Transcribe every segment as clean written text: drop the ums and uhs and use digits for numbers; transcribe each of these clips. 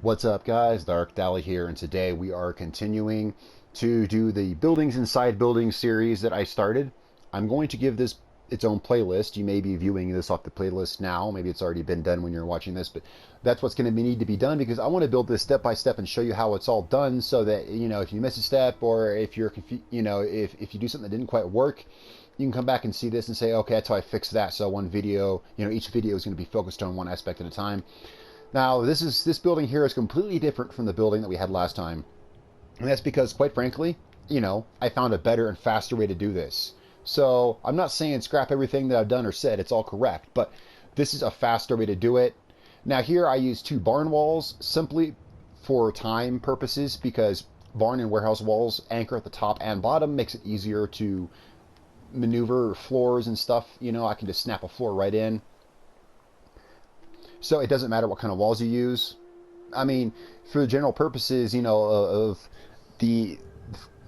What's up, guys? Darkdally here, and today we are continuing to do the Buildings Inside Buildings series that I started. I'm going to give this its own playlist. You may be viewing this off the playlist now. Maybe it's already been done when you're watching this, but that's what's going to need to be done because I want to build this step by step and show you how it's all done so that, if you miss a step or if you're if you do something that didn't quite work, you can come back and see this and say, okay, that's how I fixed that. So one video, each video is going to be focused on one aspect at a time. Now, this building here is completely different from the building that we had last time. And that's because, quite frankly, I found a better and faster way to do this. So I'm not saying scrap everything that I've done or said. It's all correct. But this is a faster way to do it. Now, here I use two barn walls simply for time purposes because barn and warehouse walls anchor at the top and bottom. Makes it easier to maneuver floors and stuff. I can just snap a floor right in. So it doesn't matter what kind of walls you use. I mean, for the general purposes, of the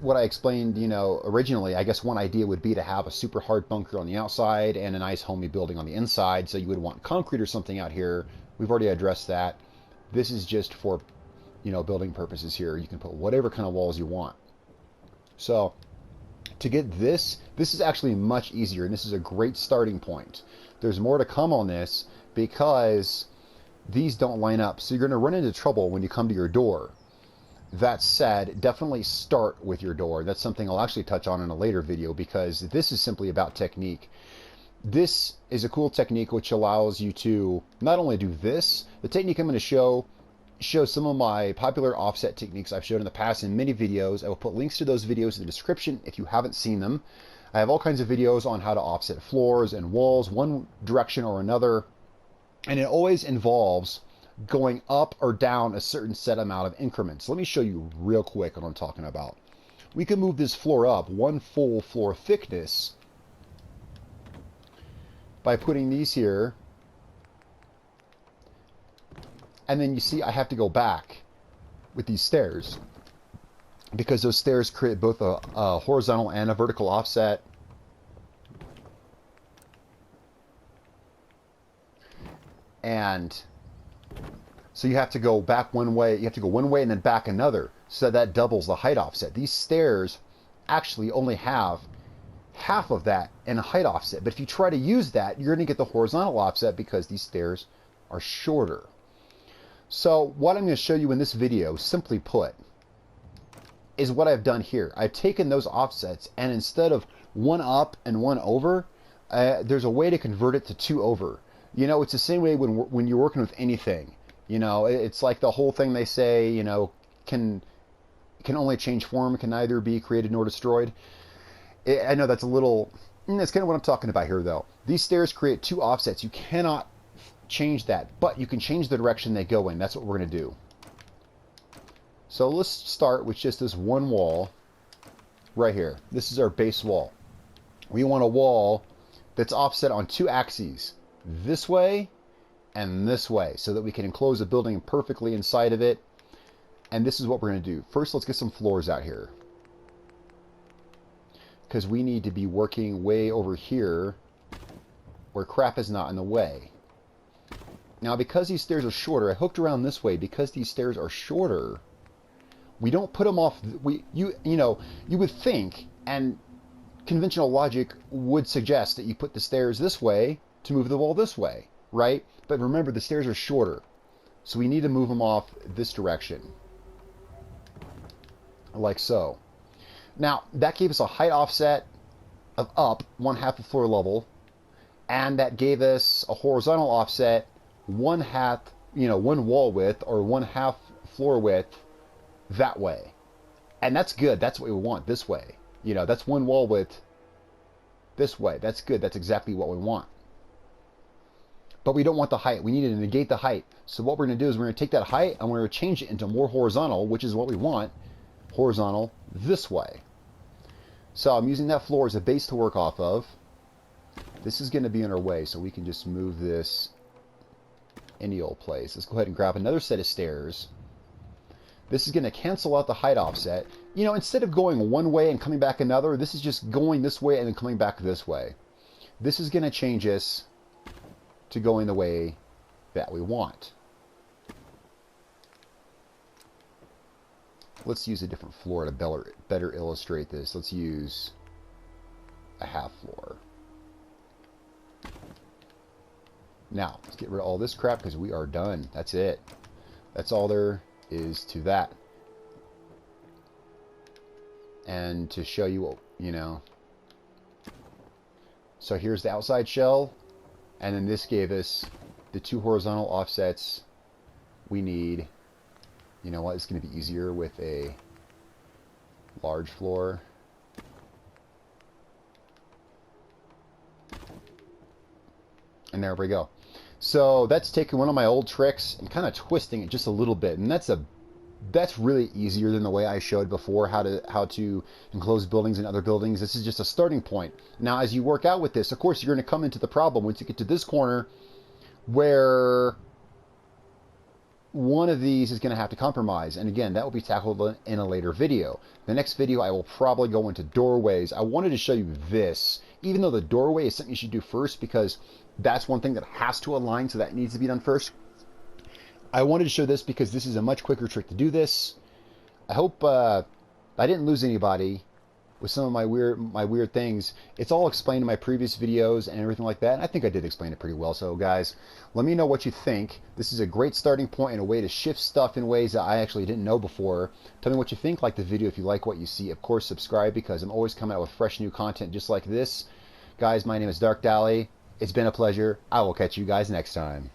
what I explained, originally, I guess one idea would be to have a super hard bunker on the outside and a nice homey building on the inside. So you would want concrete or something out here. We've already addressed that. This is just for, building purposes here. You can put whatever kind of walls you want. So to get this is actually much easier, and this is a great starting point. There's more to come on this because these don't line up. So you're going to run into trouble when you come to your door. That said, definitely start with your door. That's something I'll actually touch on in a later video because this is simply about technique. This is a cool technique which allows you to not only do this, the technique I'm going to show some of my popular offset techniques I've shown in the past in many videos. I will put links to those videos in the description if you haven't seen them. I have all kinds of videos on how to offset floors and walls one direction or another. And it always involves going up or down a certain set amount of increments. Let me show you real quick what I'm talking about. We can move this floor up one full floor thickness by putting these here. And then you see I have to go back with these stairs because those stairs create both a horizontal and a vertical offset. And so you have to go back one way, you have to go one way and then back another, so that doubles the height offset. These stairs actually only have half of that in a height offset, but if you try to use that, you're going to get the horizontal offset because these stairs are shorter. So what I'm going to show you in this video, simply put, is what I've done here. I've taken those offsets, and instead of one up and one over, there's a way to convert it to two over. It's the same way when you're working with anything. It's like the whole thing they say, can only change form, can neither be created nor destroyed. I know that's that's kind of what I'm talking about here, though. These stairs create two offsets. You cannot change that, but you can change the direction they go in. That's what we're going to do. So let's start with just this one wall right here. This is our base wall. We want a wall that's offset on two axes, this way and this way, so that we can enclose the building perfectly inside of it. And this is what we're going to do. First, let's get some floors out here, because we need to be working way over here where crap is not in the way. Now, because these stairs are shorter, I hooked around this way. Because these stairs are shorter, we don't put them off. You would think, and conventional logic would suggest that you put the stairs this way to move the wall this way, right? But remember, the stairs are shorter, so we need to move them off this direction, like so. Now, that gave us a height offset of up 1/2 the floor level, and that gave us a horizontal offset 1/2, one wall width or 1/2 floor width that way. And that's good. That's what we want this way. That's one wall width this way. That's good. That's exactly what we want. But we don't want the height. We need to negate the height. So what we're going to do is we're going to take that height and we're going to change it into more horizontal, which is what we want. Horizontal this way. So I'm using that floor as a base to work off of. This is going to be in our way, so we can just move this any old place. Let's go ahead and grab another set of stairs. This is going to cancel out the height offset. Instead of going one way and coming back another, this is just going this way and then coming back this way. This is going to change us to going the way that we want. let's use a different floor to better illustrate this. Let's use a half floor. Now, let's get rid of all this crap because we are done. That's it. That's all there is to that. And to show you, you know. So here's the outside shell. And then this gave us the 2 horizontal offsets we need. You know what? It's going to be easier with a large floor. And there we go. So that's taking one of my old tricks and kind of twisting it just a little bit, and that's really easier than the way I showed before how to enclose buildings and other buildings. This is just a starting point. Now, as you work out with this, of course, you're going to come into the problem once you get to this corner where one of these is going to have to compromise. And again, that will be tackled in a later video. The next video, I will probably go into doorways. I wanted to show you this, even though the doorway is something you should do first because that's one thing that has to align, so that needs to be done first. I wanted to show this because this is a much quicker trick to do this. I hope I didn't lose anybody with some of my weird things. It's all explained in my previous videos and everything like that. And I think I did explain it pretty well. So guys, let me know what you think. This is a great starting point and a way to shift stuff in ways that I actually didn't know before. Tell me what you think. Like the video if you like what you see. Of course, subscribe because I'm always coming out with fresh new content just like this. Guys, my name is Darkdally. It's been a pleasure. I will catch you guys next time.